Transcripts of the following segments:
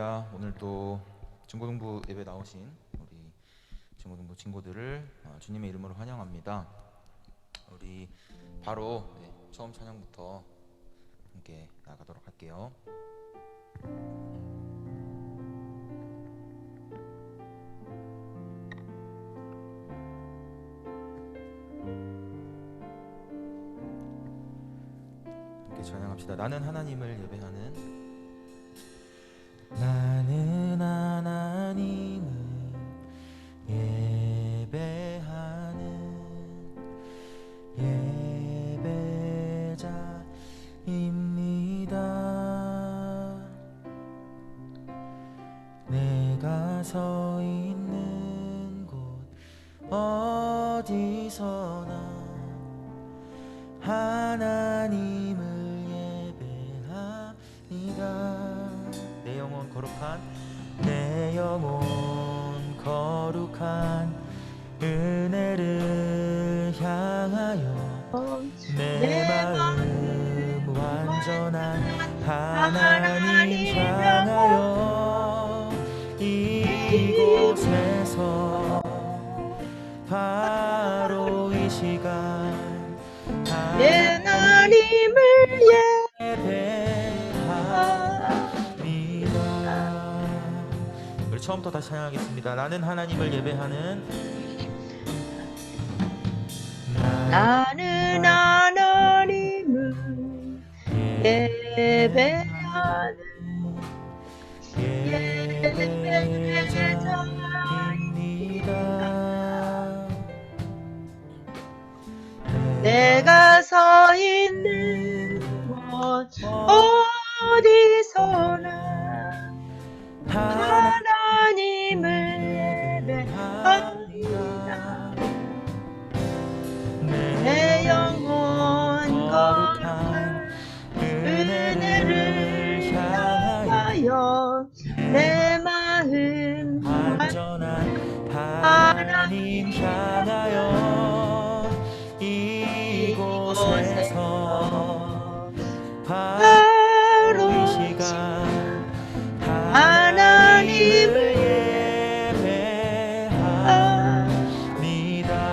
할렐루야. 오늘 또 중고등부 예배 나오신 우리 중고등부 친구들을 주님의 이름으로 환영합니다. 우리 바로 처음 찬양부터 함께 나가도록 할게요. 함께 찬양합시다. 나는 하나님을 예배하는 나는 하나님을 예배하는 예배자입니다. 내가 서 있는 곳 어디서나 하나님을 예배합니다. 내 영혼 거룩한 은혜를 향하여 내 마음 완전한 하나님 향하여 이곳에서 바로 이 시간 하나님을 우리 처음부터 다시 찬양하겠습니다. 나는 하나님을 예배하는 나는 하나님을 예배하는 예배자입니다. 내가 서 있는 곳 어디서나 하나님을 예배합니다. 내 영혼 거룩한 은혜를 향하여 내 마음 완전한 하나님 향하여 이곳에서 바로 이 시간 하나님을 예배합니다.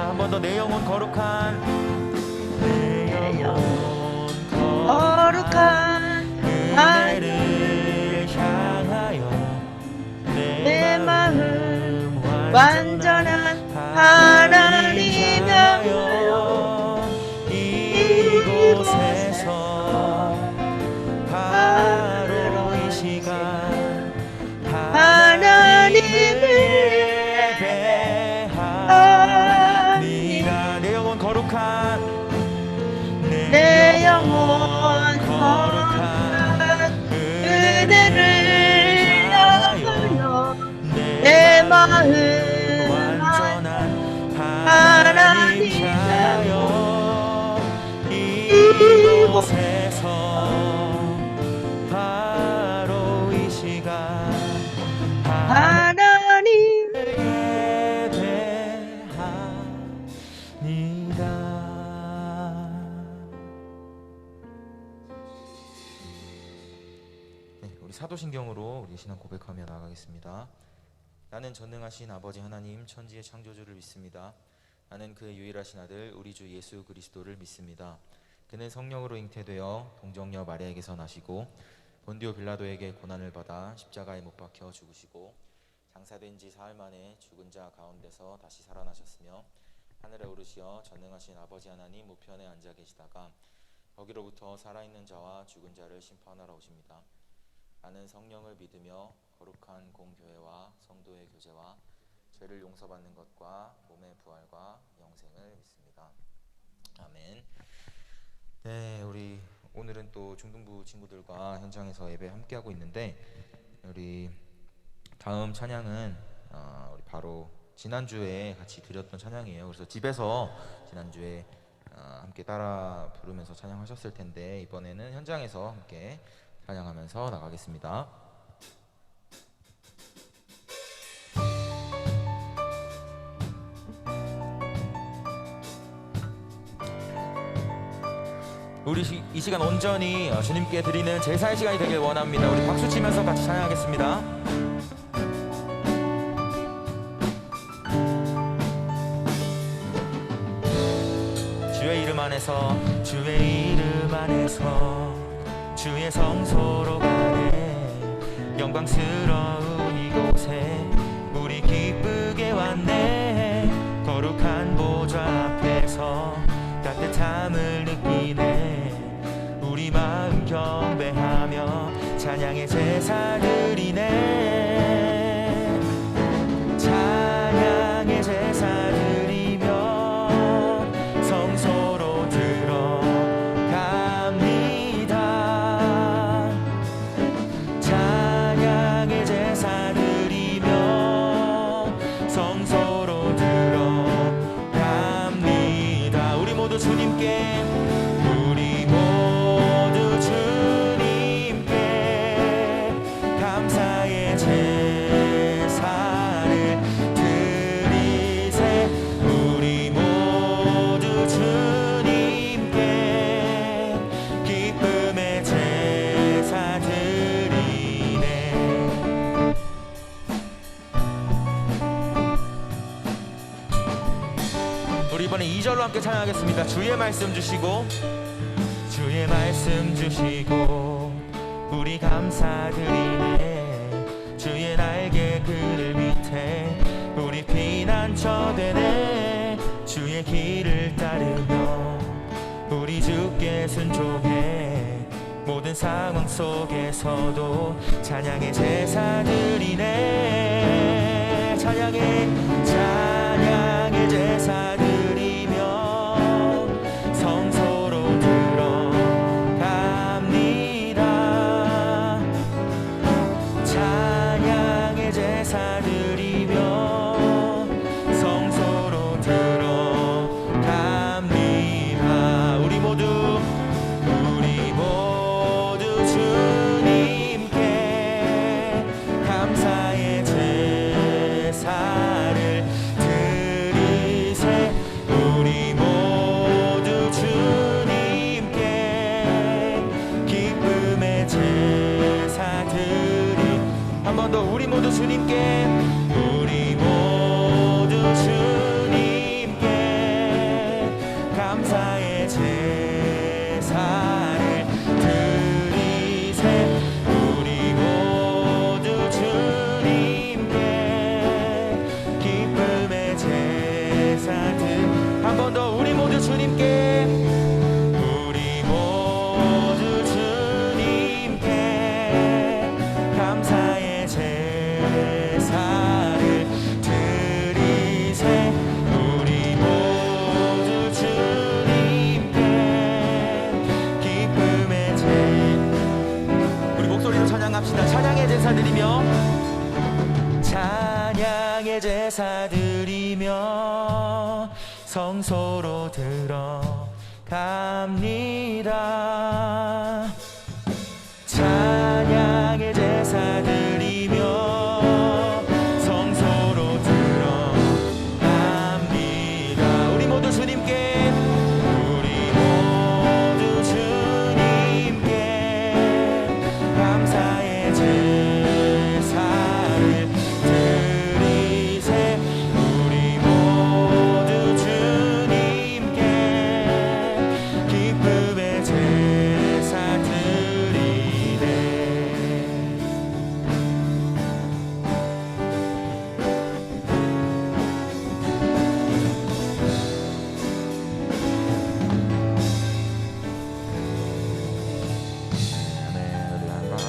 한 번 더 내 영혼 거룩한 은혜를 향하여 내 마음 완전한 하나님 향하여 이곳에서 바로 이 시간 하나님을 예배합니다. 내 영혼 거룩한 은혜를 향하여 내 마음 완전한 하나님 향하여 이곳에서 바로 이 시간 하나님을 예배합니다. 우리 사도신경으로 우리 신앙 고백하며 나아가겠습니다. 나는 전능하신 아버지 하나님 천지의 창조주를 믿습니다. 나는 그의 유일하신 아들 우리 주 예수 그리스도를 믿습니다. 그는 성령으로 잉태되어 동정녀 마리아에게서 나시고 본디오 빌라도에게 고난을 받아 십자가에 못 박혀 죽으시고 장사된 지 사흘 만에 죽은 자 가운데서 다시 살아나셨으며 하늘에 오르시어 전능하신 아버지 하나님 우편에 앉아 계시다가 거기로부터 살아있는 자와 죽은 자를 심판하러 오십니다. 나는 성령을 믿으며 거룩한 공교회와 성도의 교제와 죄를 용서받는 것과 몸의 부활과 영생을 믿습니다. 아멘. 네, 우리 오늘은 또 중등부 친구들과 현장에서 예배 함께하고 있는데 우리 다음 찬양은 우리 바로 지난주에 같이 드렸던 찬양이에요. 그래서 집에서 지난주에 함께 따라 부르면서 찬양하셨을 텐데 이번에는 현장에서 함께 찬양하면서 나가겠습니다. 우리 이 시간 온전히 주님께 드리는 제사의 시간이 되길 원합니다. 우리 박수 치면서 같이 찬양하겠습니다. 안에서 주의 이름 안에서 주의 성소로 가네. 영광스러운 이곳에 우리 기쁘게 왔네. 거룩한 보좌 앞에서 따뜻함을 느끼네. 우리 마음 경배하며 찬양의 제사 드리네. 찬양의 제사 드리며 성소로 들어갑니다. 찬양의 제사 드리며 성소로 들어갑니다. 우리 모두 주님께, 우리 모두 주님께 감사의 제사를 드리세. 우리 모두 주님께 기쁨의 제사 드리네. 우리 이번에 2절로 함께 찬양하겠습니다. 주의 말씀 주시고 주의 말씀 주시고 우리 감사드리네. 주의 날개 그늘 밑에 우리 피난처 되네. 주의 길을 따르며 우리 주께 순종해. 모든 상황 속에서도 찬양의 제사 드리네. 찬양의 제사 드리며 성소로 들어갑니다. 찬양의 제사 드리며 성소로 들어갑니다. 우리 모두 주님께 감사의 제사를 드리세. 우리 모두 주님께 기쁨의 제사 드리. 한 번 더. 우리 모두 주님께, 우리 모두 주님께 감사의 제사를 드리세. 우리 모두 주님께 기쁨의 제사 드리. 한 번 더. 우리 모두 주님께, 우리 모두 주님께 감사의 제사를 드리세. 우리 모두 주님께 기쁨의 우리 목소리로 찬양합시다. 찬양의 제사 드리며 찬양의 제사 드리며 성소로 들어갑니다. 찬양의 제사 드리며 성소로 들어갑니다. 우리 모두 주님께, 우리 모두 주님께 감사의 제사를 드리세. 우리 모두 주님께 기쁨의 제사 드리네.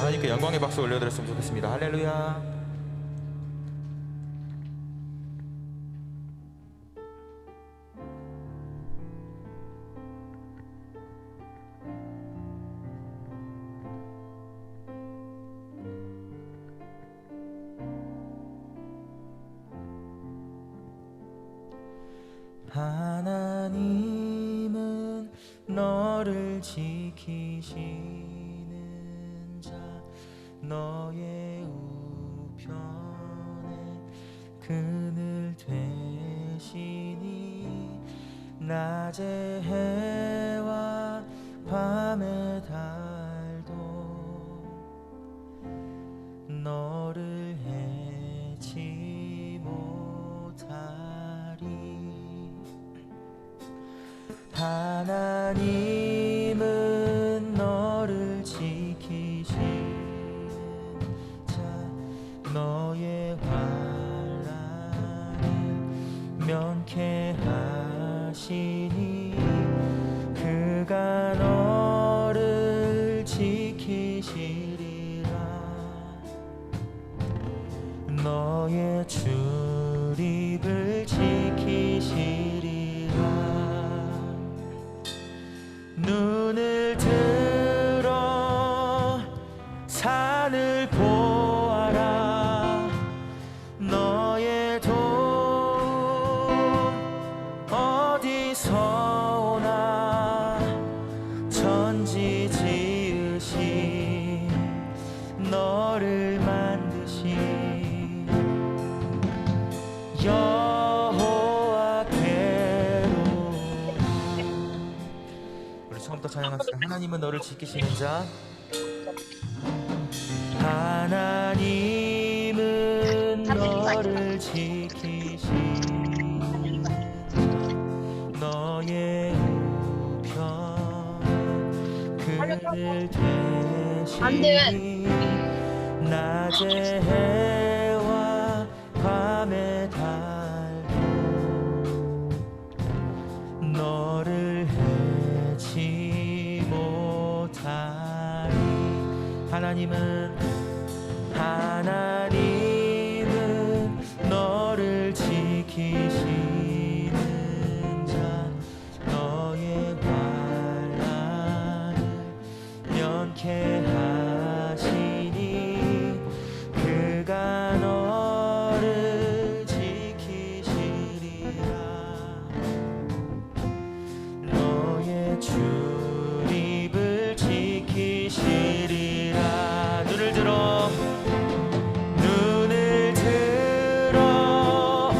하나님께 영광의 박수 올려드렸으면 좋겠습니다. 할렐루야. 하나님은 너를 지키시는 자, 너의 우편에 그늘 되시니 낮의 해와 밤의 달도 너를 해치 못하리. 하나님은 너를 지키신 자 너의 환난을 면케 하시니 그가 너를 지키시리라 너의 출입을 지키시리라 눈을 들어 산을 보아라 너의 도움 어디서 오나 천지 지으신 너를 만드신 여호와께로 우리 처음부터 찬양합시다. 하나님은 너를 지키시는 자 하나님은 너를 지키시는 자 너의 우편 그늘 대신이 낮에 해와 밤에 달도 너를 해치 못하리 하나님은 너를 지키시는 자 너의 환난을 면케 하시니 그가 너를 지키시리라 너의 출입을 지키시리라 눈을 들어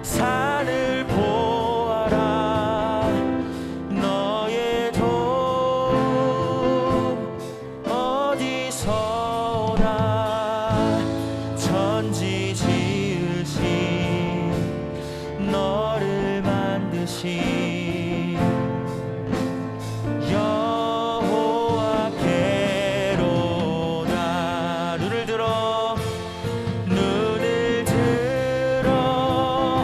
산을 보아라 너의 도움 어디서 오나 천지 지으신 너를 만드신 여호와께로다 눈을 들어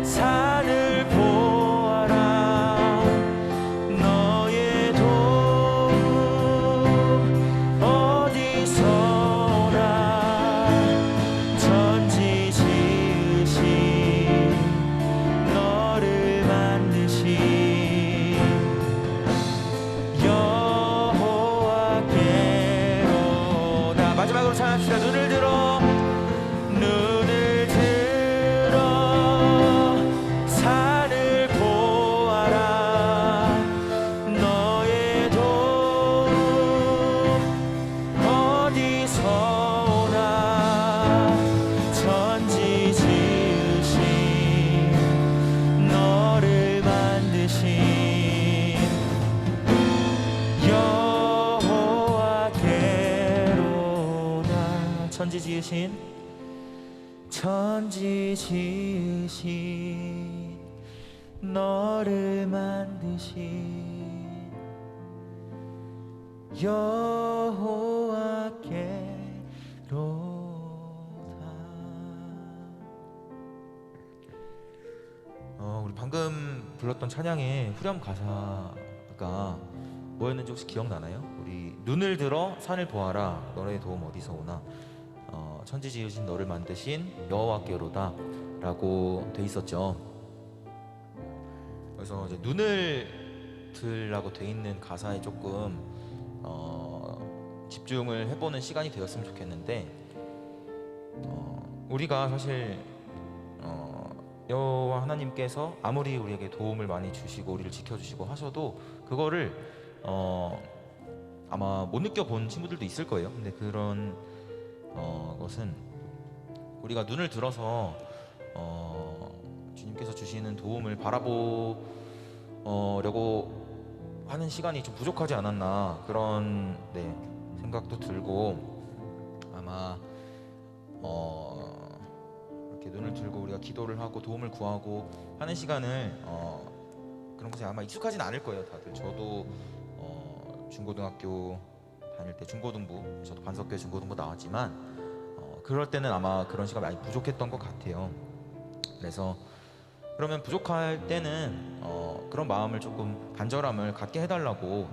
산을 보아라 너의 도움 어디서 오나 천지 지으신 너를 만드신 여호와께로다 마지막으로 찬양합시다. 눈을 들어 산을 보아라 너의 도움 어디서 오나 천지 지으신 너를 만드신 여호와께로다 천지 지으신 너를 만드신 여호와께로다 우리 방금 불렀던 찬양의 후렴 가사가 뭐였는지 혹시 기억나나요? 우리 눈을 들어 산을 보아라 너의 도움 어디서 오나 천지 지으신 너를 만드신 여호와께로다 라고 돼 있었죠. 그래서 이제 눈을 들라고 돼 있는 가사에 조금 집중을 해보는 시간이 되었으면 좋겠는데 우리가 사실 여호와 하나님께서 아무리 우리에게 도움을 많이 주시고 우리를 지켜주시고 하셔도 그거를 아마 못 느껴본 친구들도 있을 거예요. 근데 그런 것은 우리가 눈을 들어서 주님께서 주시는 도움을 바라보려고 하는 시간이 좀 부족하지 않았나 그런 생각도 들고 아마 이렇게 눈을 들고 우리가 기도를 하고 도움을 구하고 하는 시간을 그런 것에 아마 익숙하진 않을 거예요, 다들. 저도 중고등학교 다닐 때 중고등부, 저도 반석교 중고등부 나왔지만 그럴 때는 아마 그런 시간이 많이 부족했던 것 같아요. 그래서 그러면 부족할 때는 그런 마음을 조금 간절함을 갖게 해달라고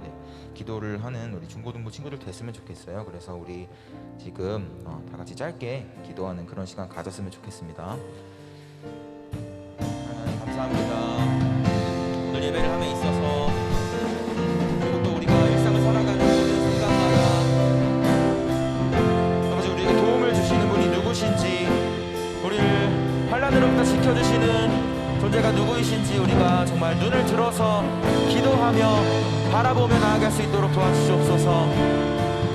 기도를 하는 우리 중고등부 친구들 됐으면 좋겠어요. 그래서 우리 지금 다 같이 짧게 기도하는 그런 시간 가졌으면 좋겠습니다. 하나님 감사합니다. 오늘 예배를 함에 있어서 그리고 또 우리가 일상을 살아가는 모든 순간마다 아버지 우리에게 도움을 주시는 분이 누구신지, 우리를 환난으로부터 지켜주시는 존재가 누구이신지 우리가 정말 눈을 들어서 기도하며 바라보며 나아갈 수 있도록 도와주시옵소서.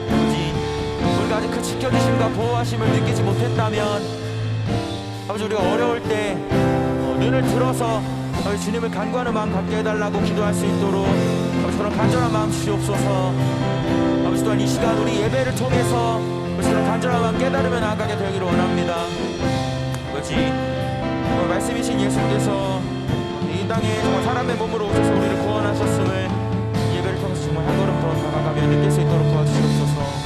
아버지 우리가 아직 그 지켜주심과 보호하심을 느끼지 못했다면 아버지 우리가 어려울 때 눈을 들어서 아버지 주님을 간구하는 마음 갖게 해달라고 기도할 수 있도록 아버지 그런 간절한 마음 주시옵소서. 아버지 또한 이 시간 우리 예배를 통해서 아버지 그런 간절한 마음 깨달으며 나아가게 되기를 원합니다. 아버지 말씀이신 예수님께서 이 땅에 정말 사람의 몸으로 오셔서 우리를 구원하셨음을 예배를 통해서 정말 한 걸음 더 다가가며 느낄 수 있도록 도와주시옵소서.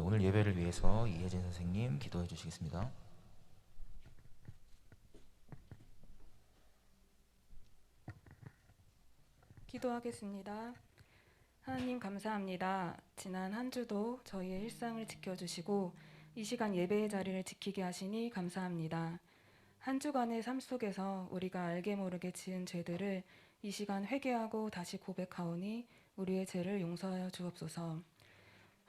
오늘 예배를 위해서 이혜진 선생님 기도해 주시겠습니다. 기도하겠습니다. 하나님 감사합니다. 지난 한 주도 저희의 일상을 지켜주시고 이 시간 예배의 자리를 지키게 하시니 감사합니다. 한 주간의 삶 속에서 우리가 알게 모르게 지은 죄들을 이 시간 회개하고 다시 고백하오니 우리의 죄를 용서하여 주옵소서.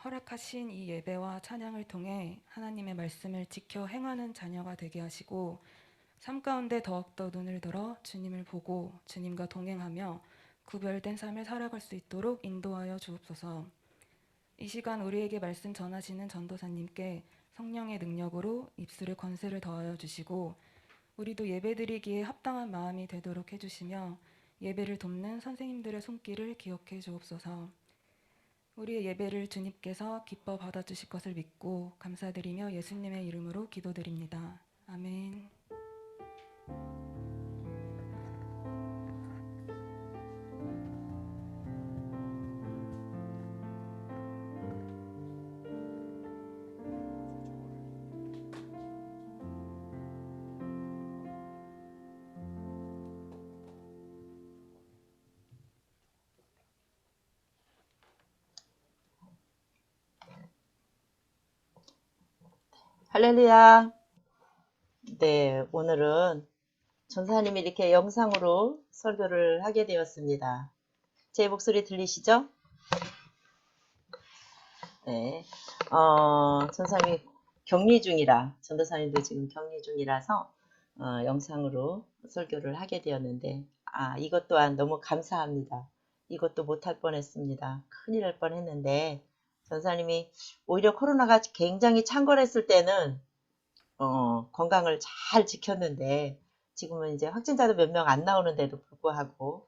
허락하신 이 예배와 찬양을 통해 하나님의 말씀을 지켜 행하는 자녀가 되게 하시고 삶 가운데 더욱더 눈을 들어 주님을 보고 주님과 동행하며 구별된 삶을 살아갈 수 있도록 인도하여 주옵소서. 이 시간 우리에게 말씀 전하시는 전도사님께 성령의 능력으로 입술의 권세를 더하여 주시고 우리도 예배드리기에 합당한 마음이 되도록 해주시며 예배를 돕는 선생님들의 손길을 기억해 주옵소서. 우리의 예배를 주님께서 기뻐 받아주실 것을 믿고 감사드리며 예수님의 이름으로 기도드립니다. 아멘. 할렐루야. 네, 오늘은 전사님이 이렇게 영상으로 설교를 하게 되었습니다. 제 목소리 들리시죠? 네, 전사님이 격리 중이라, 전도사님도 지금 격리 중이라서 영상으로 설교를 하게 되었는데, 이것 또한 너무 감사합니다. 이것도 못할 뻔했습니다. 큰일 날 뻔했는데, 전사님이 오히려 코로나가 굉장히 창궐했을 때는 건강을 잘 지켰는데 지금은 이제 확진자도 몇 명 안 나오는데도 불구하고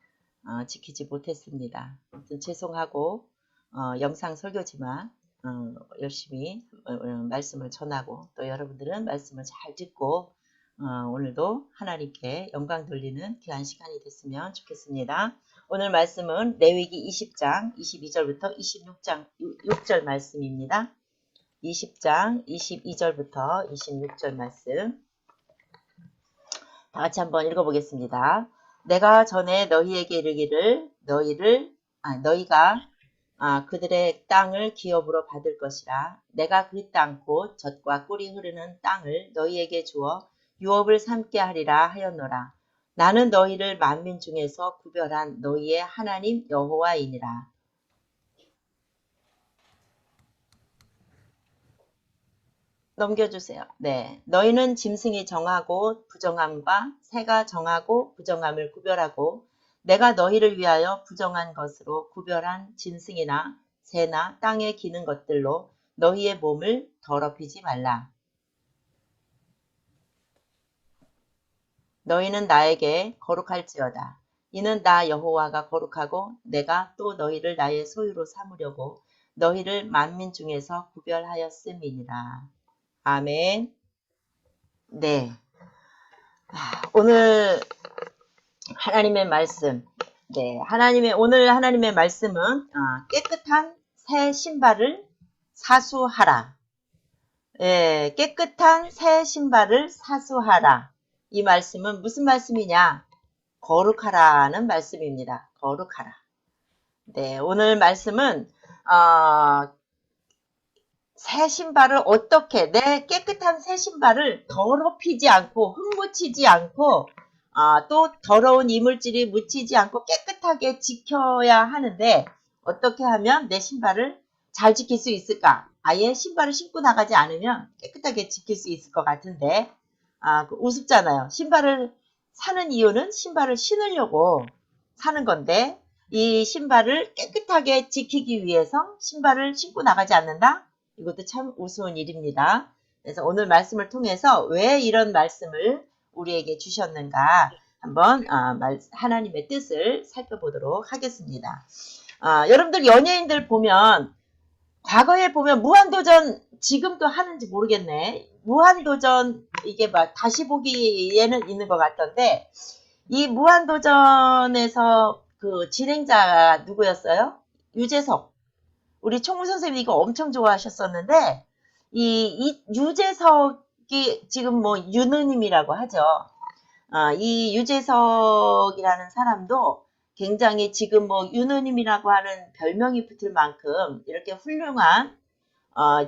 지키지 못했습니다. 아무튼 죄송하고 영상 설교지만 열심히 말씀을 전하고 또 여러분들은 말씀을 잘 듣고 오늘도 하나님께 영광 돌리는 귀한 시간이 됐으면 좋겠습니다. 오늘 말씀은 레위기 20장 22절부터 26장 6절 말씀입니다. 20장 22절부터 26절 말씀 다 같이 한번 읽어보겠습니다. 내가 전에 너희에게 이르기를 너희가 그들의 땅을 기업으로 받을 것이라. 내가 그 땅 곧 젖과 꿀이 흐르는 땅을 너희에게 주어 유업을 삼게 하리라 하였노라. 나는 너희를 만민 중에서 구별한 너희의 하나님 여호와이니라. 넘겨주세요. 네, 너희는 짐승이 정하고 부정함과 새가 정하고 부정함을 구별하고 내가 너희를 위하여 부정한 것으로 구별한 짐승이나 새나 땅에 기는 것들로 너희의 몸을 더럽히지 말라. 너희는 나에게 거룩할지어다. 이는 나 여호와가 거룩하고 내가 또 너희를 나의 소유로 삼으려고 너희를 만민 중에서 구별하였음이니라. 아멘. 네. 오늘 하나님의 말씀. 네. 오늘 하나님의 말씀은 깨끗한 새 신발을 사수하라. 예, 깨끗한 새 신발을 사수하라. 이 말씀은 무슨 말씀이냐? 거룩하라는 말씀입니다. 거룩하라. 네, 오늘 말씀은 새 신발을 어떻게 내 깨끗한 새 신발을 더럽히지 않고 흠묻히지 않고 또 더러운 이물질이 묻히지 않고 깨끗하게 지켜야 하는데 어떻게 하면 내 신발을 잘 지킬 수 있을까? 아예 신발을 신고 나가지 않으면 깨끗하게 지킬 수 있을 것 같은데 우습잖아요. 신발을 사는 이유는 신발을 신으려고 사는 건데 이 신발을 깨끗하게 지키기 위해서 신발을 신고 나가지 않는다? 이것도 참 우스운 일입니다. 그래서 오늘 말씀을 통해서 왜 이런 말씀을 우리에게 주셨는가 한번 하나님의 뜻을 살펴보도록 하겠습니다. 여러분들 연예인들 보면 과거에 보면 무한도전 지금도 하는지 모르겠네. 무한도전 이게 막 다시 보기에는 있는 것 같던데 이 무한도전에서 그 진행자가 누구였어요? 유재석. 우리 총무 선생님이 이거 엄청 좋아하셨었는데 이 유재석이 지금 뭐 유느님이라고 하죠. 이 유재석이라는 사람도 굉장히 지금 뭐 유느님이라고 하는 별명이 붙을 만큼 이렇게 훌륭한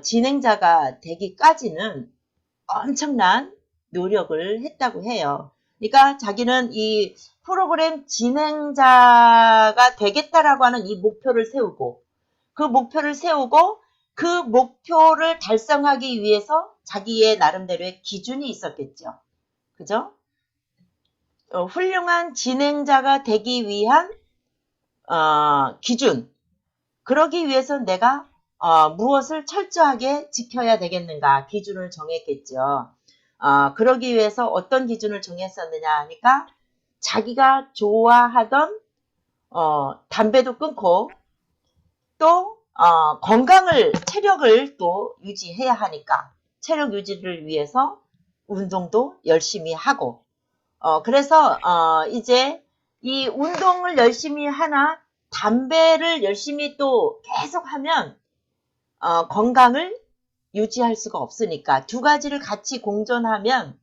진행자가 되기까지는 엄청난 노력을 했다고 해요. 그러니까 자기는 이 프로그램 진행자가 되겠다라고 하는 이 목표를 세우고 그 목표를 달성하기 위해서 자기의 나름대로의 기준이 있었겠죠. 그죠? 훌륭한 진행자가 되기 위한 기준. 그러기 위해서 내가 무엇을 철저하게 지켜야 되겠는가 기준을 정했겠죠. 그러기 위해서 어떤 기준을 정했었느냐 하니까 자기가 좋아하던 담배도 끊고 또 체력을 또 유지해야 하니까 체력 유지를 위해서 운동도 열심히 하고 그래서 이제 이 운동을 열심히 하나 담배를 열심히 또 계속하면 건강을 유지할 수가 없으니까 두 가지를 같이 공존하면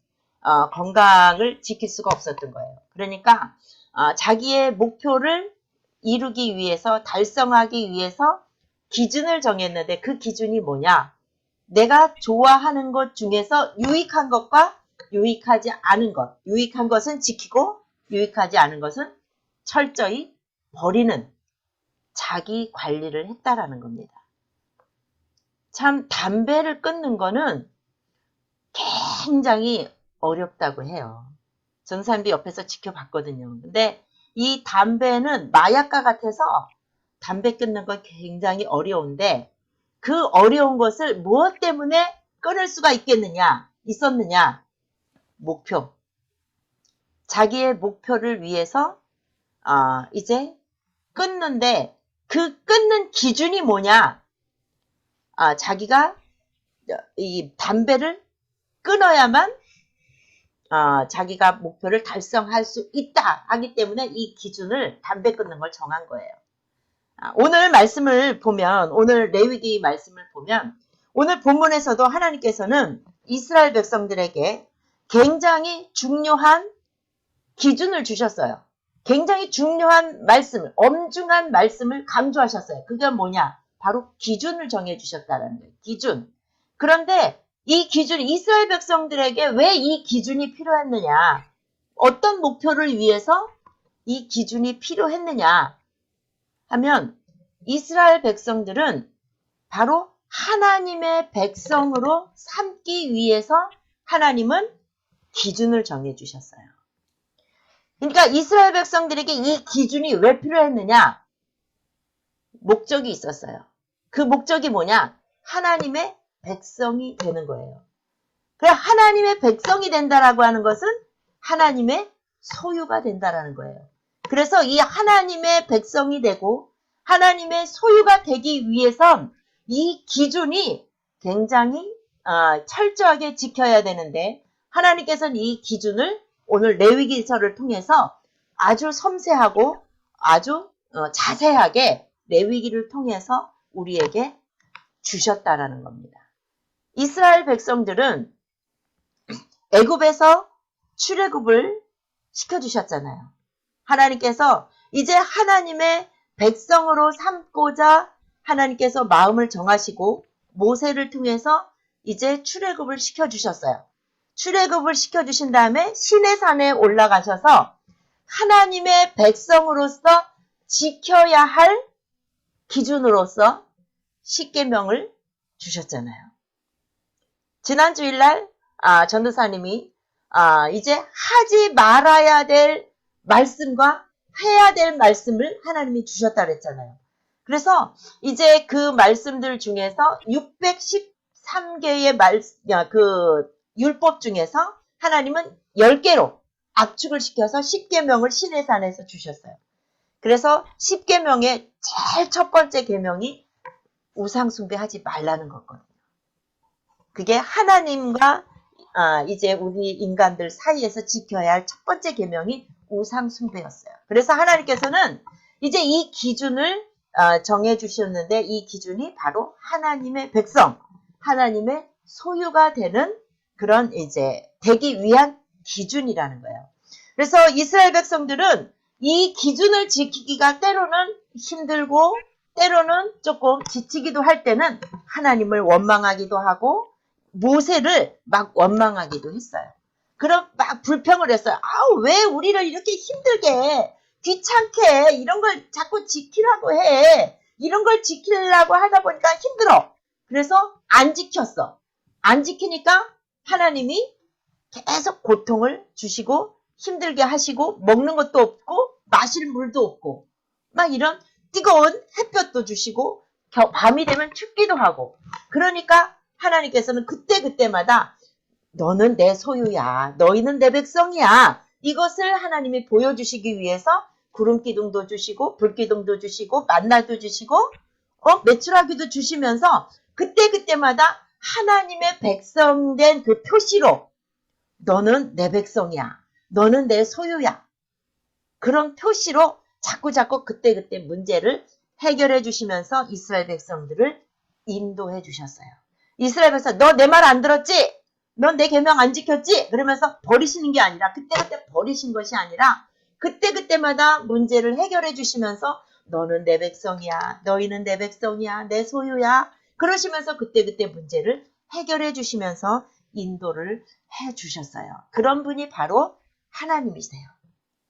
건강을 지킬 수가 없었던 거예요. 그러니까 자기의 목표를 이루기 위해서 달성하기 위해서 기준을 정했는데 그 기준이 뭐냐? 내가 좋아하는 것 중에서 유익한 것과 유익하지 않은 것. 유익한 것은 지키고 유익하지 않은 것은 철저히 버리는 자기 관리를 했다라는 겁니다. 참 담배를 끊는 거는 굉장히 어렵다고 해요. 전산비 옆에서 지켜봤거든요. 근데 이 담배는 마약과 같아서 담배 끊는 건 굉장히 어려운데 그 어려운 것을 무엇 때문에 끊을 수가 있었느냐? 목표. 자기의 목표를 위해서 이제 끊는데 그 끊는 기준이 뭐냐? 자기가 이 담배를 끊어야만 자기가 목표를 달성할 수 있다 하기 때문에 이 기준을 담배 끊는 걸 정한 거예요. 오늘 말씀을 보면 오늘 레위기 말씀을 보면 오늘 본문에서도 하나님께서는 이스라엘 백성들에게 굉장히 중요한 기준을 주셨어요. 굉장히 중요한 말씀을 엄중한 말씀을 강조하셨어요. 그게 뭐냐? 바로 기준을 정해 주셨다는 거예요. 기준. 그런데 이 기준, 이스라엘 백성들에게 왜 이 기준이 필요했느냐? 어떤 목표를 위해서 이 기준이 필요했느냐? 하면 이스라엘 백성들은 바로 하나님의 백성으로 삼기 위해서 하나님은 기준을 정해 주셨어요. 그러니까 이스라엘 백성들에게 이 기준이 왜 필요했느냐? 목적이 있었어요. 그 목적이 뭐냐? 하나님의 백성이 되는 거예요. 그래 하나님의 백성이 된다라고 하는 것은 하나님의 소유가 된다라는 거예요. 그래서 이 하나님의 백성이 되고 하나님의 소유가 되기 위해선 이 기준이 굉장히 철저하게 지켜야 되는데 하나님께서는 이 기준을 오늘 레위기서를 통해서 아주 섬세하고 아주 자세하게 레위기를 통해서 우리에게 주셨다라는 겁니다. 이스라엘 백성들은 애굽에서 출애굽을 시켜주셨잖아요. 하나님께서 이제 하나님의 백성으로 삼고자 하나님께서 마음을 정하시고 모세를 통해서 이제 출애굽을 시켜주셨어요. 출애굽을 시켜주신 다음에 시내산에 올라가셔서 하나님의 백성으로서 지켜야 할 기준으로서 십계명을 주셨잖아요. 지난 주일날 전도사님이 이제 하지 말아야 될 말씀과 해야 될 말씀을 하나님이 주셨다 그랬잖아요. 그래서 이제 그 말씀들 중에서 613개의 그 율법 중에서 하나님은 10개로 압축을 시켜서 십계명을 시내산에서 주셨어요. 그래서 십계명의 제일 첫 번째 계명이 우상 숭배하지 말라는 거거든요. 그게 하나님과 이제 우리 인간들 사이에서 지켜야 할 첫 번째 계명이 우상 숭배였어요. 그래서 하나님께서는 이제 이 기준을 정해 주셨는데 이 기준이 바로 하나님의 백성, 하나님의 소유가 되는 그런 이제 되기 위한 기준이라는 거예요. 그래서 이스라엘 백성들은 이 기준을 지키기가 때로는 힘들고 때로는 조금 지치기도 할 때는 하나님을 원망하기도 하고 모세를 막 원망하기도 했어요. 그럼 막 불평을 했어요. 왜 우리를 이렇게 힘들게 해? 귀찮게 이런 걸 자꾸 지키라고 해. 이런 걸 지키려고 하다 보니까 힘들어. 그래서 안 지켰어. 안 지키니까 하나님이 계속 고통을 주시고 힘들게 하시고 먹는 것도 없고 마실 물도 없고 막 이런 뜨거운 햇볕도 주시고 밤이 되면 춥기도 하고 그러니까 하나님께서는 그때마다 너는 내 소유야. 너희는 내 백성이야. 이것을 하나님이 보여주시기 위해서 구름기둥도 주시고 불기둥도 주시고 만나도 주시고 메추라기도 주시면서 그때마다 하나님의 백성된 그 표시로 너는 내 백성이야. 너는 내 소유야. 그런 표시로 자꾸 그때 문제를 해결해 주시면서 이스라엘 백성들을 인도해 주셨어요. 이스라엘 백성 너 내 말 안 들었지? 넌 내 계명 안 지켰지? 그러면서 버리시는 게 아니라 그때 버리신 것이 아니라 그때마다 문제를 해결해 주시면서 너는 내 백성이야. 너희는 내 백성이야. 내 소유야. 그러시면서 그때 문제를 해결해 주시면서 인도를 해 주셨어요. 그런 분이 바로 하나님이세요.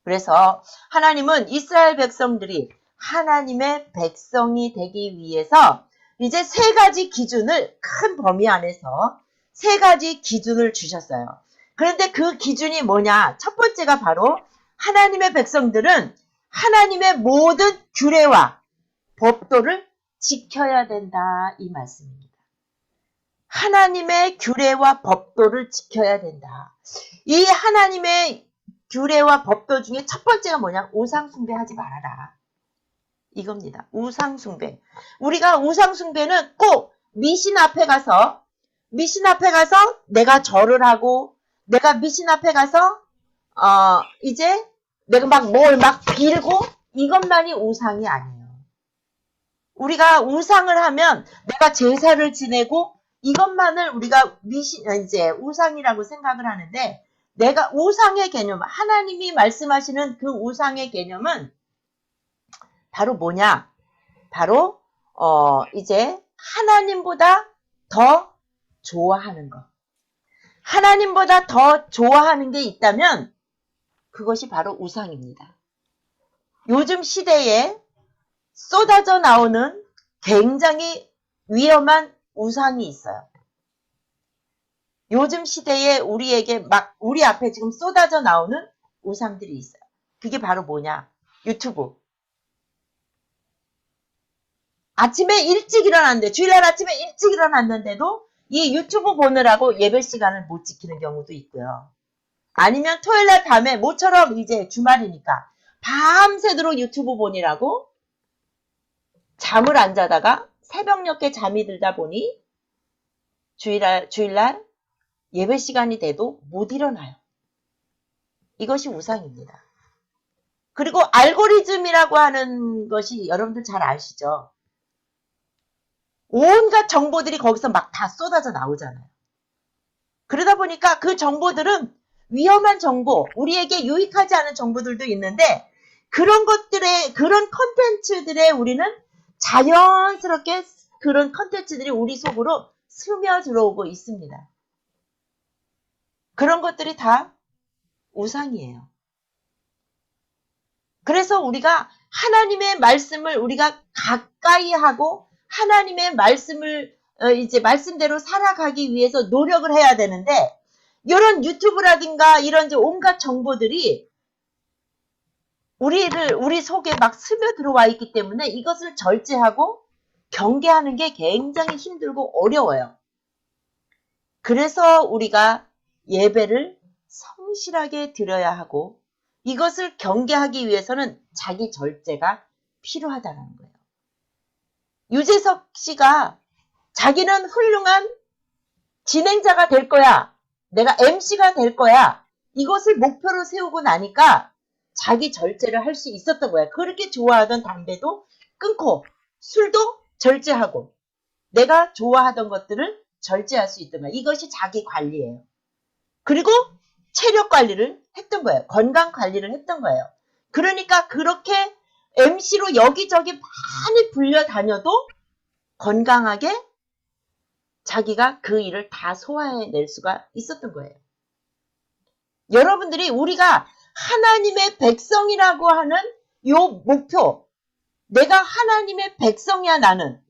그래서 하나님은 이스라엘 백성들이 하나님의 백성이 되기 위해서 이제 3가지 기준을 큰 범위 안에서 3가지 기준을 주셨어요. 그런데 그 기준이 뭐냐? 첫 번째가 바로 하나님의 백성들은 하나님의 모든 규례와 법도를 지켜야 된다 이 말씀입니다. 하나님의 규례와 법도를 지켜야 된다. 이 하나님의 규례와 법도 중에 첫 번째가 뭐냐? 우상 숭배하지 말아라. 이겁니다. 우상 숭배. 우리가 우상 숭배는 꼭 미신 앞에 가서 내가 절을 하고 내가 미신 앞에 가서 이제 내가 막 뭘 막 빌고 이것만이 우상이 아니에요. 우리가 우상을 하면 내가 제사를 지내고 이것만을 우리가 이제 우상이라고 생각을 하는데 내가 우상의 개념, 하나님이 말씀하시는 그 우상의 개념은 바로 뭐냐? 바로 이제 하나님보다 더 좋아하는 것. 하나님보다 더 좋아하는 게 있다면 그것이 바로 우상입니다. 요즘 시대에 쏟아져 나오는 굉장히 위험한 우상이 있어요. 요즘 시대에 우리에게 우리 앞에 지금 쏟아져 나오는 우상들이 있어요. 그게 바로 뭐냐? 유튜브. 아침에 일찍 일어났는데, 주일날 아침에 일찍 일어났는데도 이 유튜브 보느라고 예배 시간을 못 지키는 경우도 있고요. 아니면 토요일날 밤에 모처럼 이제 주말이니까 밤새도록 유튜브 보느라고 잠을 안 자다가 새벽녘에 잠이 들다 보니 주일날 예배 시간이 돼도 못 일어나요. 이것이 우상입니다. 그리고 알고리즘이라고 하는 것이 여러분들 잘 아시죠? 온갖 정보들이 거기서 막 다 쏟아져 나오잖아요. 그러다 보니까 그 정보들은 위험한 정보, 우리에게 유익하지 않은 정보들도 있는데 그런 것들의, 그런 컨텐츠들에 우리는 자연스럽게 그런 컨텐츠들이 우리 속으로 스며 들어오고 있습니다. 그런 것들이 다 우상이에요. 그래서 우리가 하나님의 말씀을 우리가 가까이 하고 하나님의 말씀을 이제 말씀대로 살아가기 위해서 노력을 해야 되는데 이런 유튜브라든가 이런 이제 온갖 정보들이 우리 속에 막 스며 들어와 있기 때문에 이것을 절제하고 경계하는 게 굉장히 힘들고 어려워요. 그래서 우리가 예배를 성실하게 드려야 하고 이것을 경계하기 위해서는 자기 절제가 필요하다는 거예요. 유재석 씨가 자기는 훌륭한 진행자가 될 거야. 내가 MC가 될 거야. 이것을 목표로 세우고 나니까 자기 절제를 할 수 있었던 거야. 그렇게 좋아하던 담배도 끊고 술도 절제하고 내가 좋아하던 것들을 절제할 수 있던 거야. 이것이 자기 관리예요. 그리고 체력 관리를 했던 거예요. 건강 관리를 했던 거예요. 그러니까 그렇게 MC로 여기저기 많이 불려다녀도 건강하게 자기가 그 일을 다 소화해낼 수가 있었던 거예요. 여러분들이 우리가 하나님의 백성이라고 하는 요 목표, 내가 하나님의 백성이야 나는.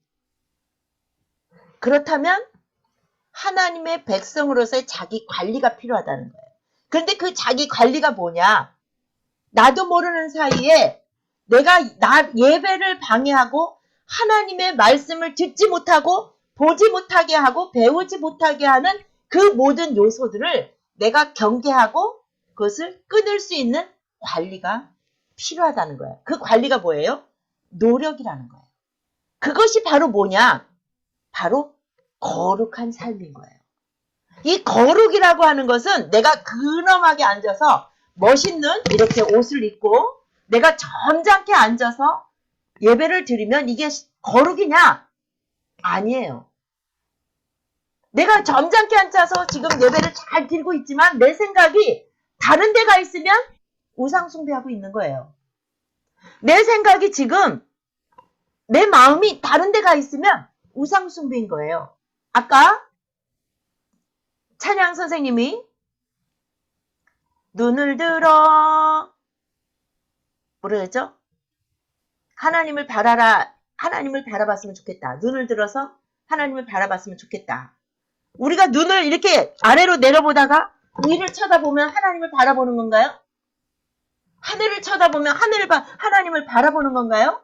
그렇다면 하나님의 백성으로서의 자기 관리가 필요하다는 거예요. 그런데 그 자기 관리가 뭐냐? 나도 모르는 사이에 내가 예배를 방해하고 하나님의 말씀을 듣지 못하고 보지 못하게 하고 배우지 못하게 하는 그 모든 요소들을 내가 경계하고 그것을 끊을 수 있는 관리가 필요하다는 거예요. 그 관리가 뭐예요? 노력이라는 거예요. 그것이 바로 뭐냐? 바로 거룩한 삶인 거예요. 이 거룩이라고 하는 것은 내가 근엄하게 앉아서 멋있는 이렇게 옷을 입고 내가 점잖게 앉아서 예배를 드리면 이게 거룩이냐? 아니에요. 내가 점잖게 앉아서 지금 예배를 잘 드리고 있지만 내 생각이 다른 데가 있으면 우상 숭배하고 있는 거예요. 내 생각이 지금 내 마음이 다른 데가 있으면 우상 숭배인 거예요. 아까 찬양 선생님이 눈을 들어 뭐라 그랬죠? 하나님을 바라라. 하나님을 바라봤으면 좋겠다. 눈을 들어서 하나님을 바라봤으면 좋겠다. 우리가 눈을 이렇게 아래로 내려보다가 위를 쳐다보면 하나님을 바라보는 건가요? 하늘을 쳐다보면 하나님을 바라보는 건가요?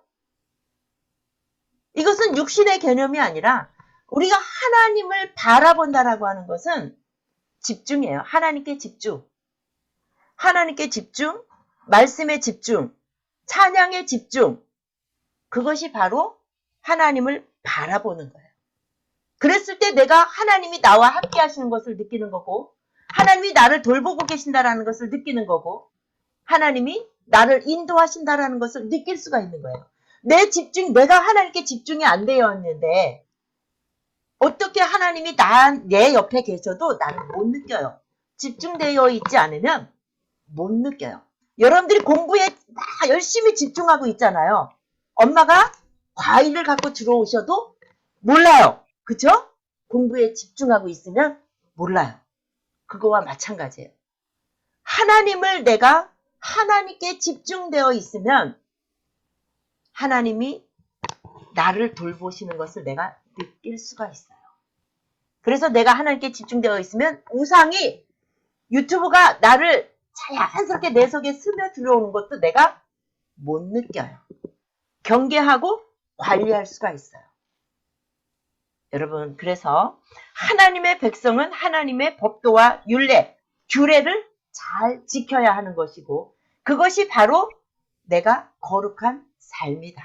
이것은 육신의 개념이 아니라 우리가 하나님을 바라본다라고 하는 것은 집중이에요. 하나님께 집중. 하나님께 집중, 말씀에 집중, 찬양에 집중. 그것이 바로 하나님을 바라보는 거예요. 그랬을 때 내가 하나님이 나와 함께 하시는 것을 느끼는 거고 하나님이 나를 돌보고 계신다라는 것을 느끼는 거고 하나님이 나를 인도하신다라는 것을 느낄 수가 있는 거예요. 내가 하나님께 집중이 안 되어 있는데 어떻게 하나님이 내 옆에 계셔도 나는 못 느껴요. 집중되어 있지 않으면 못 느껴요. 여러분들이 공부에 막 열심히 집중하고 있잖아요. 엄마가 과일을 갖고 들어오셔도 몰라요. 그죠? 공부에 집중하고 있으면 몰라요. 그거와 마찬가지예요. 내가 하나님께 집중되어 있으면 하나님이 나를 돌보시는 것을 내가 느낄 수가 있어요. 그래서 내가 하나님께 집중되어 있으면 우상이 유튜브가 나를 자연스럽게 내 속에 스며 들어오는 것도 내가 못 느껴요. 경계하고 관리할 수가 있어요. 여러분, 그래서 하나님의 백성은 하나님의 법도와 율례, 규례를 잘 지켜야 하는 것이고 그것이 바로 내가 거룩한 삶이다.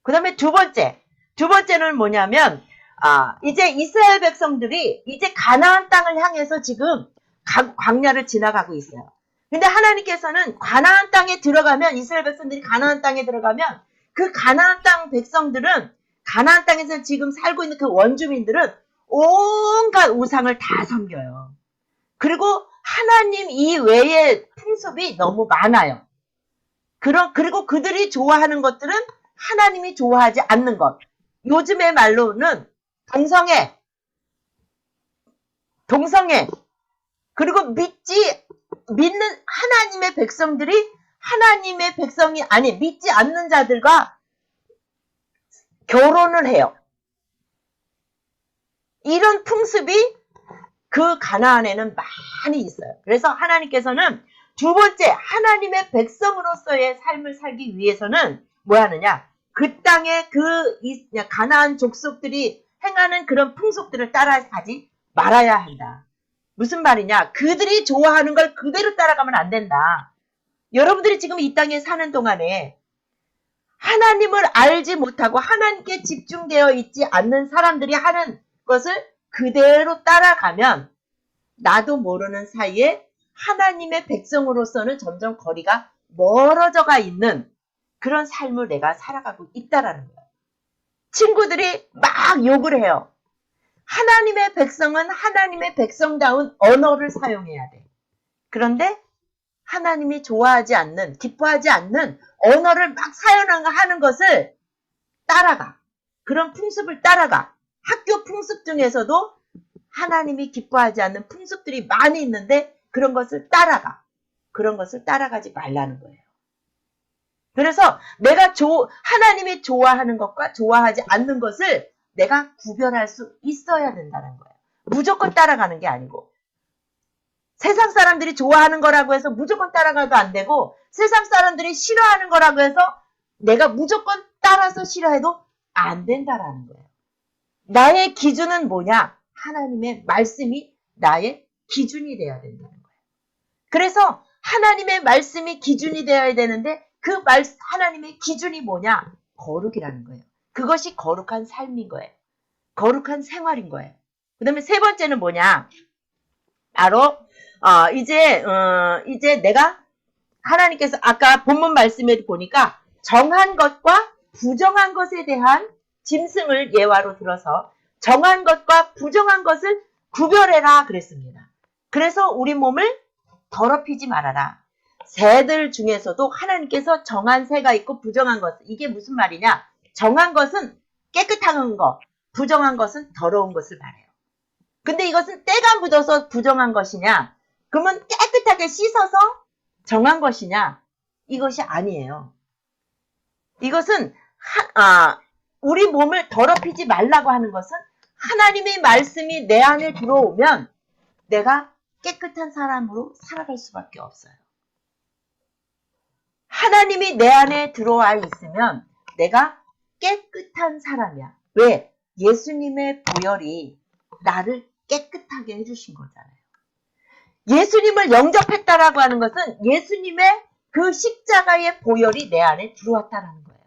그 다음에 두 번째는 뭐냐면 이제 이스라엘 백성들이 이제 가나안 땅을 향해서 지금 광야를 지나가고 있어요. 근데 하나님께서는 가나안 땅에 들어가면 이스라엘 백성들이 가나안 땅에 들어가면 그 가나안 땅 백성들은 가나안 땅에서 지금 살고 있는 그 원주민들은 온갖 우상을 다 섬겨요. 그리고 하나님 이외의 풍습이 너무 많아요. 그리고 그들이 좋아하는 것들은 하나님이 좋아하지 않는 것. 요즘의 말로는 동성애. 그리고 믿는 하나님의 백성들이 하나님의 백성이 아닌 믿지 않는 자들과 결혼을 해요. 이런 풍습이 그 가나안에는 많이 있어요. 그래서 하나님께서는 두 번째, 하나님의 백성으로서의 삶을 살기 위해서는 뭐 하느냐? 그 땅에 가나안 족속들이 행하는 그런 풍속들을 따라가지 말아야 한다. 무슨 말이냐? 그들이 좋아하는 걸 그대로 따라가면 안 된다. 여러분들이 지금 이 땅에 사는 동안에 하나님을 알지 못하고 하나님께 집중되어 있지 않는 사람들이 하는 것을 그대로 따라가면 나도 모르는 사이에 하나님의 백성으로서는 점점 거리가 멀어져가 있는 그런 삶을 내가 살아가고 있다라는 거예요. 친구들이 막 욕을 해요. 하나님의 백성은 하나님의 백성다운 언어를 사용해야 돼. 그런데 하나님이 좋아하지 않는, 기뻐하지 않는 언어를 막 사용하는 것을 따라가. 그런 풍습을 따라가. 학교 풍습 중에서도 하나님이 기뻐하지 않는 풍습들이 많이 있는데 그런 것을 따라가. 그런 것을 따라가지 말라는 거예요. 그래서 내가 하나님이 좋아하는 것과 좋아하지 않는 것을 내가 구별할 수 있어야 된다는 거예요. 무조건 따라가는 게 아니고. 세상 사람들이 좋아하는 거라고 해서 무조건 따라가도 안 되고 세상 사람들이 싫어하는 거라고 해서 내가 무조건 따라서 싫어해도 안 된다라는 거예요. 나의 기준은 뭐냐? 하나님의 말씀이 나의 기준이 되어야 된다는 거예요. 그래서 하나님의 말씀이 기준이 되어야 되는데 하나님의 기준이 뭐냐? 거룩이라는 거예요. 그것이 거룩한 삶인 거예요. 거룩한 생활인 거예요. 그 다음에 세 번째는 뭐냐? 바로 이제 내가 하나님께서 아까 본문 말씀에 보니까 정한 것과 부정한 것에 대한 짐승을 예화로 들어서 정한 것과 부정한 것을 구별해라 그랬습니다. 그래서 우리 몸을 더럽히지 말아라. 새들 중에서도 하나님께서 정한 새가 있고 부정한 것. 이게 무슨 말이냐? 정한 것은 깨끗한 것, 부정한 것은 더러운 것을 말해요. 근데 이것은 때가 묻어서 부정한 것이냐? 그러면 깨끗하게 씻어서 정한 것이냐? 이것이 아니에요. 이것은 우리 몸을 더럽히지 말라고 하는 것은 하나님의 말씀이 내 안에 들어오면 내가 깨끗한 사람으로 살아갈 수밖에 없어요. 하나님이 내 안에 들어와 있으면 내가 깨끗한 사람이야. 왜? 예수님의 보혈이 나를 깨끗하게 해주신 거잖아요. 예수님을 영접했다라고 하는 것은 예수님의 그 십자가의 보혈이 내 안에 들어왔다라는 거예요.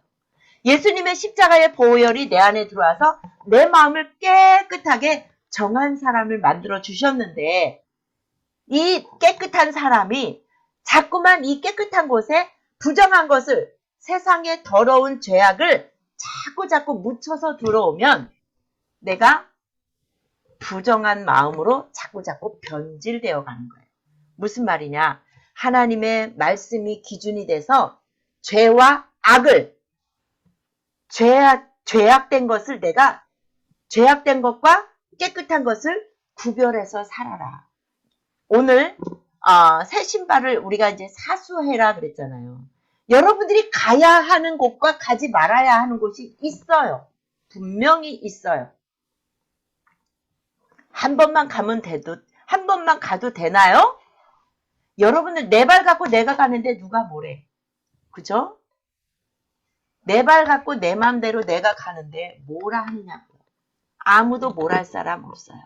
예수님의 십자가의 보혈이 내 안에 들어와서 내 마음을 깨끗하게 정한 사람을 만들어 주셨는데 이 깨끗한 사람이 자꾸만 이 깨끗한 곳에 부정한 것을 세상의 더러운 죄악을 자꾸 묻혀서 들어오면 내가 부정한 마음으로 자꾸 변질되어 가는 거예요. 무슨 말이냐? 하나님의 말씀이 기준이 돼서 죄와 악을 죄악된 것을 내가 죄악된 것과 깨끗한 것을 구별해서 살아라. 오늘 새 신발을 우리가 이제 사수해라 그랬잖아요. 여러분들이 가야 하는 곳과 가지 말아야 하는 곳이 있어요. 분명히 있어요. 한 번만 가도 되나요? 여러분들 내 발 갖고 내가 가는데 누가 뭐래? 그죠? 내 발 갖고 내 마음대로 내가 가는데 뭐라 하느냐고. 아무도 뭘 할 사람 없어요.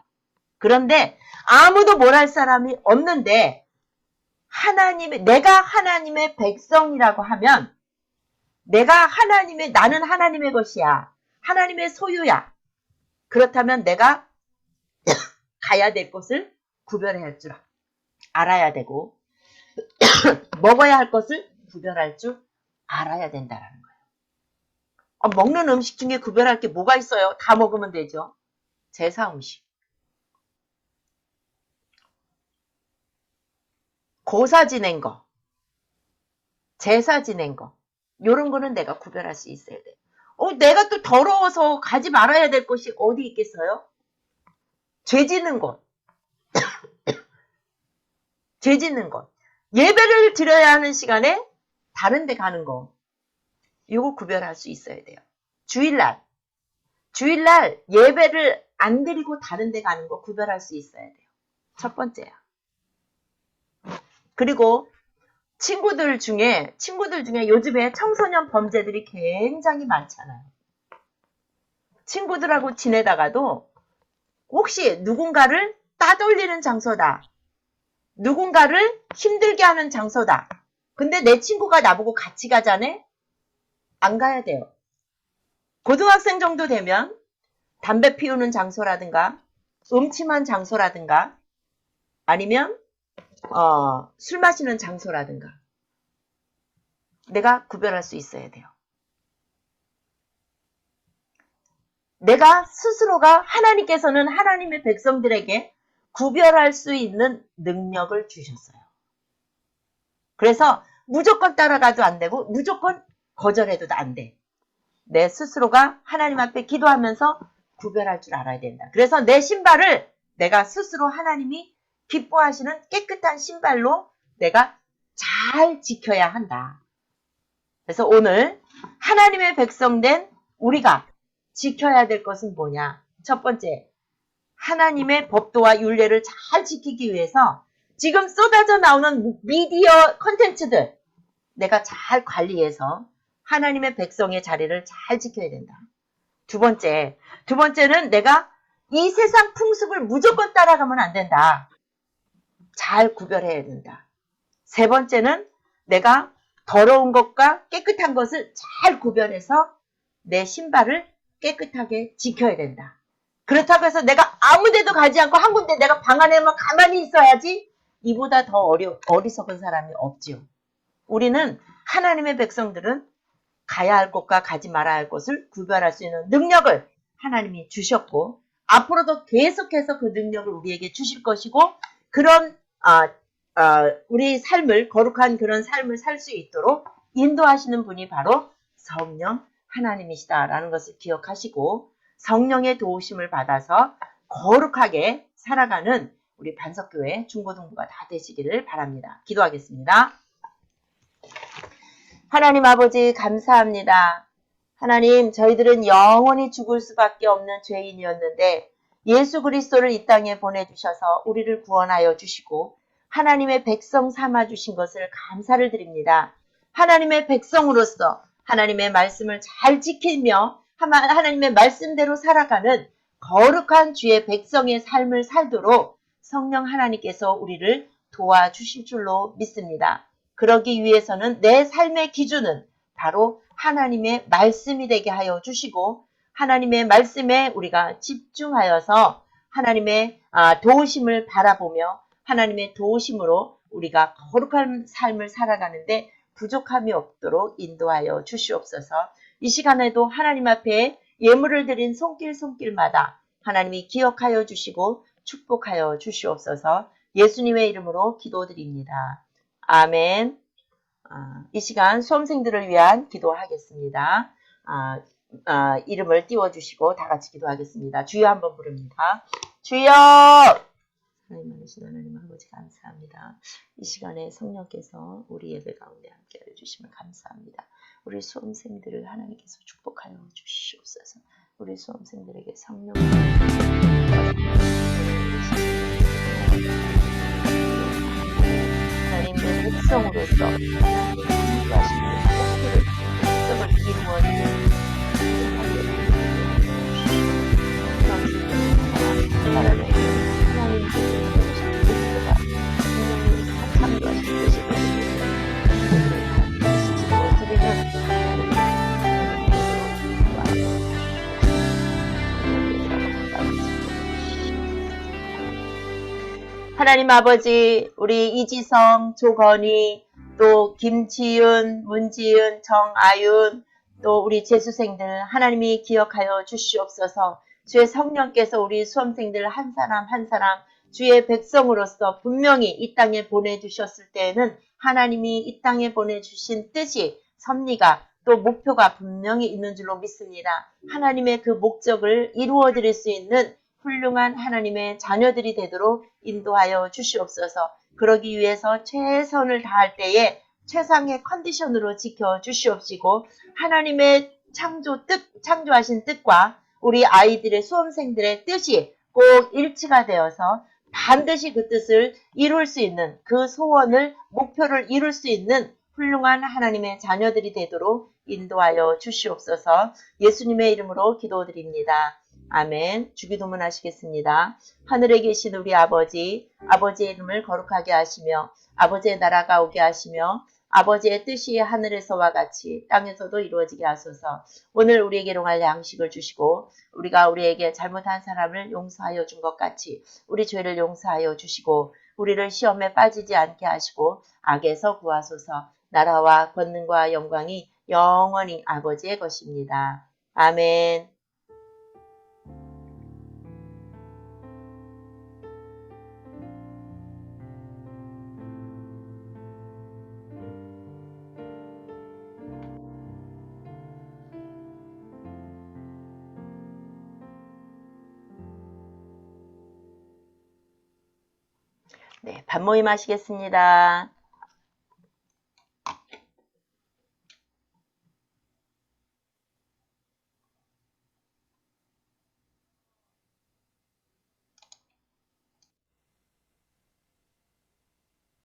그런데 아무도 뭘 할 사람이 없는데 내가 하나님의 백성이라고 하면 나는 하나님의 것이야. 하나님의 소유야. 그렇다면 내가 가야 될 곳을 구별해야 할 줄 알아야 되고, 먹어야 할 것을 구별할 줄 알아야 된다라는 거예요. 먹는 음식 중에 구별할 게 뭐가 있어요? 다 먹으면 되죠. 제사 음식. 고사 지낸 거. 제사 지낸 거. 요런 거는 내가 구별할 수 있어야 돼. 내가 또 더러워서 가지 말아야 될 곳이 어디 있겠어요? 죄 짓는 곳. 죄 짓는 곳. 예배를 드려야 하는 시간에 다른 데 가는 거. 이거 구별할 수 있어야 돼요. 주일날 예배를 안 드리고 다른 데 가는 거 구별할 수 있어야 돼요. 첫 번째야. 그리고 친구들 중에 요즘에 청소년 범죄들이 굉장히 많잖아요. 친구들하고 지내다가도 혹시 누군가를 따돌리는 장소다. 누군가를 힘들게 하는 장소다. 근데 내 친구가 나보고 같이 가자네? 안 가야 돼요. 고등학생 정도 되면 담배 피우는 장소라든가 음침한 장소라든가 아니면 술 마시는 장소라든가 내가 구별할 수 있어야 돼요. 내가 스스로가 하나님께서는 하나님의 백성들에게 구별할 수 있는 능력을 주셨어요. 그래서 무조건 따라가도 안 되고 무조건 거절해도 안 돼. 내 스스로가 하나님 앞에 기도하면서 구별할 줄 알아야 된다. 그래서 내 신발을 내가 스스로 하나님이 기뻐하시는 깨끗한 신발로 내가 잘 지켜야 한다. 그래서 오늘 하나님의 백성된 우리가 지켜야 될 것은 뭐냐? 첫 번째, 하나님의 법도와 율례를 잘 지키기 위해서 지금 쏟아져 나오는 미디어 콘텐츠들 내가 잘 관리해서 하나님의 백성의 자리를 잘 지켜야 된다. 두 번째는 내가 이 세상 풍습을 무조건 따라가면 안 된다. 잘 구별해야 된다. 세 번째는 내가 더러운 것과 깨끗한 것을 잘 구별해서 내 신발을 깨끗하게 지켜야 된다. 그렇다고 해서 내가 아무 데도 가지 않고 한 군데 내가 방 안에만 가만히 있어야지 이보다 더 어리석은 사람이 없지요. 우리는 하나님의 백성들은 가야 할 곳과 가지 말아야 할 곳을 구별할 수 있는 능력을 하나님이 주셨고 앞으로도 계속해서 그 능력을 우리에게 주실 것이고 그런 우리 삶을 거룩한 그런 삶을 살 수 있도록 인도하시는 분이 바로 성령 하나님이시다라는 것을 기억하시고 성령의 도우심을 받아서 거룩하게 살아가는 우리 반석교회 중고등부가 다 되시기를 바랍니다. 기도하겠습니다. 하나님 아버지 감사합니다. 하나님 저희들은 영원히 죽을 수밖에 없는 죄인이었는데 예수 그리스도를 이 땅에 보내주셔서 우리를 구원하여 주시고 하나님의 백성 삼아주신 것을 감사를 드립니다. 하나님의 백성으로서 하나님의 말씀을 잘 지키며 하나님의 말씀대로 살아가는 거룩한 주의 백성의 삶을 살도록 성령 하나님께서 우리를 도와주실 줄로 믿습니다. 그러기 위해서는 내 삶의 기준은 바로 하나님의 말씀이 되게 하여 주시고 하나님의 말씀에 우리가 집중하여서 하나님의 도우심을 바라보며 하나님의 도우심으로 우리가 거룩한 삶을 살아가는데 부족함이 없도록 인도하여 주시옵소서. 이 시간에도 하나님 앞에 예물을 드린 손길마다 하나님이 기억하여 주시고 축복하여 주시옵소서. 예수님의 이름으로 기도드립니다. 아멘. 이 시간 수험생들을 위한 기도하겠습니다. 이름을 띄워주시고 다 같이 기도하겠습니다. 주여 한번 부릅니다. 주여! 하나님 아버지, 하나님 아버지 감사합니다. 이 시간에 성령께서 우리 예배 가운데 함께하여 주시면 감사합니다. 우리 수험생들을 하나님께서 축복하여 주시옵소서. 우리 수험생들에게 성령 하나님의 백성으로서 하나님의 하시는 백성을 이루어주는 하나님 참여하시는 것이 우리를 지켜드리는 하나님 아버지, 우리 이지성, 조건희, 또 김지윤, 문지윤, 정아윤, 또 우리 재수생들 하나님이 기억하여 주시옵소서. 주의 성령께서 우리 수험생들 한 사람 한 사람 주의 백성으로서 분명히 이 땅에 보내주셨을 때에는 하나님이 이 땅에 보내주신 뜻이 섭리가 또 목표가 분명히 있는 줄로 믿습니다. 하나님의 그 목적을 이루어 드릴 수 있는 훌륭한 하나님의 자녀들이 되도록 인도하여 주시옵소서. 그러기 위해서 최선을 다할 때에 최상의 컨디션으로 지켜 주시옵시고 하나님의 창조하신 뜻과 우리 아이들의 수험생들의 뜻이 꼭 일치가 되어서 반드시 그 뜻을 이룰 수 있는 그 소원을 목표를 이룰 수 있는 훌륭한 하나님의 자녀들이 되도록 인도하여 주시옵소서. 예수님의 이름으로 기도드립니다. 아멘. 주기도문 하시겠습니다. 하늘에 계신 우리 아버지, 아버지의 이름을 거룩하게 하시며 아버지의 나라가 오게 하시며 아버지의 뜻이 하늘에서와 같이 땅에서도 이루어지게 하소서. 오늘 우리에게 일용할 양식을 주시고 우리가 우리에게 잘못한 사람을 용서하여 준 것 같이 우리 죄를 용서하여 주시고 우리를 시험에 빠지지 않게 하시고 악에서 구하소서. 나라와 권능과 영광이 영원히 아버지의 것입니다. 아멘. 네, 밥 모임 하시겠습니다.